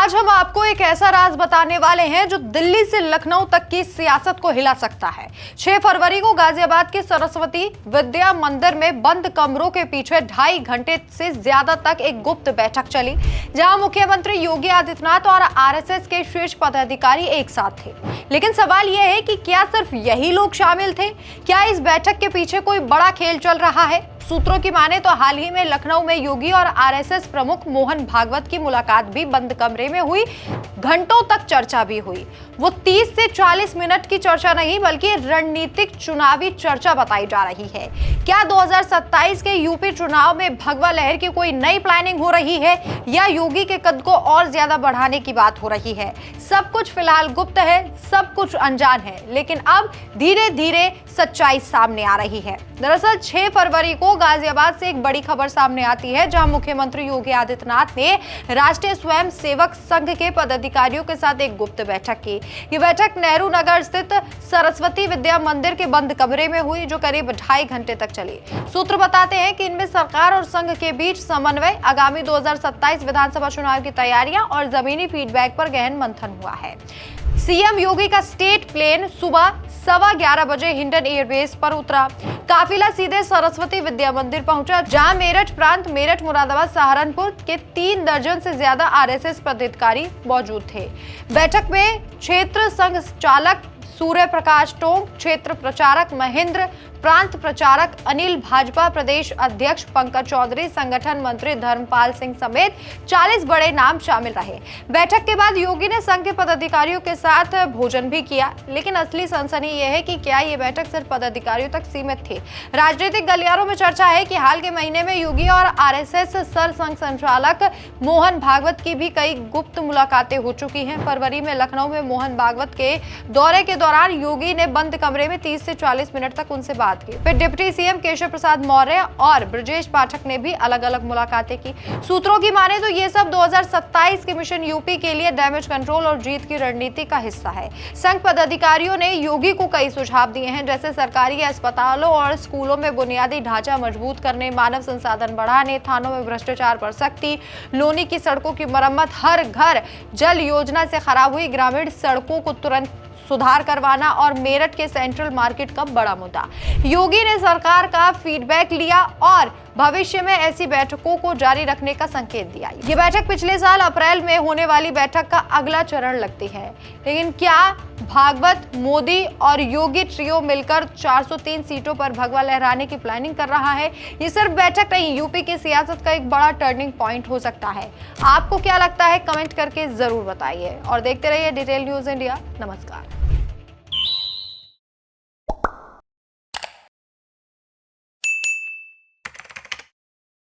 आज हम आपको एक ऐसा राज बताने वाले हैं जो दिल्ली से लखनऊ तक की सियासत को हिला सकता है। 6 फरवरी को गाजियाबाद के सरस्वती विद्या मंदिर में बंद कमरों के पीछे 2.5 घंटे से ज्यादा तक एक गुप्त बैठक चली, जहां मुख्यमंत्री योगी आदित्यनाथ और आरएसएस के शीर्ष पदाधिकारी एक साथ थे। लेकिन सवाल यह है कि क्या सिर्फ यही लोग शामिल थे? क्या इस बैठक के पीछे कोई बड़ा खेल चल रहा है? सूत्रों की माने तो हाल ही में लखनऊ में योगी और आरएसएस प्रमुख मोहन भागवत की मुलाकात भी बंद कमरे में हुई। घंटों तक चर्चा भी हुई। वो 30 से 40 मिनट की चर्चा नहीं बल्कि रणनीतिक चुनावी चर्चा बताई जा रही है। क्या 2027 के यूपी चुनाव में भगवा लहर की कोई नई प्लानिंग हो रही है या योगी के कद को और ज्यादा बढ़ाने की बात हो रही है? सब कुछ फिलहाल गुप्त है, सब कुछ अनजान है, लेकिन अब धीरे धीरे सच्चाई सामने आ रही है। दरअसल 6 फरवरी को गाजियाबाद से एक बड़ी खबर सामने आती है, जहां मुख्यमंत्री योगी आदित्यनाथ ने राष्ट्रीय स्वयं सेवक संघ के पदाधिकारियों के साथ एक गुप्त बैठक की। ये बैठक नेहरू नगर स्थित सरस्वती विद्या मंदिर के बंद कमरे में हुई, जो करीब 2.5 घंटे तक चली। सूत्र बताते हैं कि इनमें सरकार और संघ के बीच समन्वय, आगामी 2027 विधानसभा चुनाव की तैयारियां और जमीनी फीडबैक पर गहन मंथन हुआ है। सीएम योगी का स्टेट प्लेन सुबह 11:15 बजे हिंडन एयरबेस पर उतरा। काफिला सीधे सरस्वती विद्या मंदिर पहुंचा, जहां मेरठ प्रांत, मेरठ, मुरादाबाद, सहारनपुर के 3 दर्जन से ज्यादा आरएसएस पदाधिकारी मौजूद थे। बैठक में क्षेत्र संघ चालक सूर्य प्रकाश टोंग, क्षेत्र प्रचारक महेंद्र, प्रांत प्रचारक अनिल, भाजपा प्रदेश अध्यक्ष पंकज चौधरी, संगठन मंत्री धर्मपाल सिंह समेत 40 बड़े नाम शामिल रहे। बैठक के बाद योगी ने संघ के पदाधिकारियों के साथ भोजन भी किया, लेकिन असली सनसनी यह है कि क्या ये बैठक सिर्फ पदाधिकारियों तक सीमित थी? राजनीतिक गलियारों में चर्चा है कि हाल के महीने में योगी और आरएसएस सरसंघ संचालक मोहन भागवत की भी कई गुप्त मुलाकातें हो चुकी हैं। फरवरी में लखनऊ में मोहन भागवत के दौरे के दौरान योगी ने बंद कमरे में 30 से 40 मिनट तक उनसे बात की। फिर डिप्टी सीएम केशव प्रसाद मौर्य और ब्रजेश पाठक ने भी अलग अलग मुलाकातें की। सूत्रों की माने तो ये सब 2027 के मिशन यूपी के लिए डैमेज कंट्रोल और जीत की रणनीति का हिस्सा है। संघ पदाधिकारियों ने योगी को कई सुझाव दिए हैं, जैसे सरकारी अस्पतालों और स्कूलों में बुनियादी ढांचा मजबूत करने, मानव संसाधन बढ़ाने, थानों में भ्रष्टाचार पर सख्ती, लोनी की सड़कों की मरम्मत, हर घर जल योजना से खराब हुई ग्रामीण सड़कों को तुरंत सुधार करवाना और मेरठ के सेंट्रल मार्केट का बड़ा मुद्दा। योगी ने सरकार का फीडबैक लिया और भविष्य में ऐसी बैठकों को जारी रखने का संकेत दिया। ये बैठक पिछले साल अप्रैल में होने वाली बैठक का अगला चरण लगती है। लेकिन क्या भागवत, मोदी और योगी ट्रियो मिलकर 403 सीटों पर भगवा लहराने की प्लानिंग कर रहा है? ये सिर्फ बैठक नहीं, यूपी की सियासत का एक बड़ा टर्निंग पॉइंट हो सकता है। आपको क्या लगता है? कमेंट करके जरूर बताइए और देखते रहिए डिटेल न्यूज इंडिया। नमस्कार।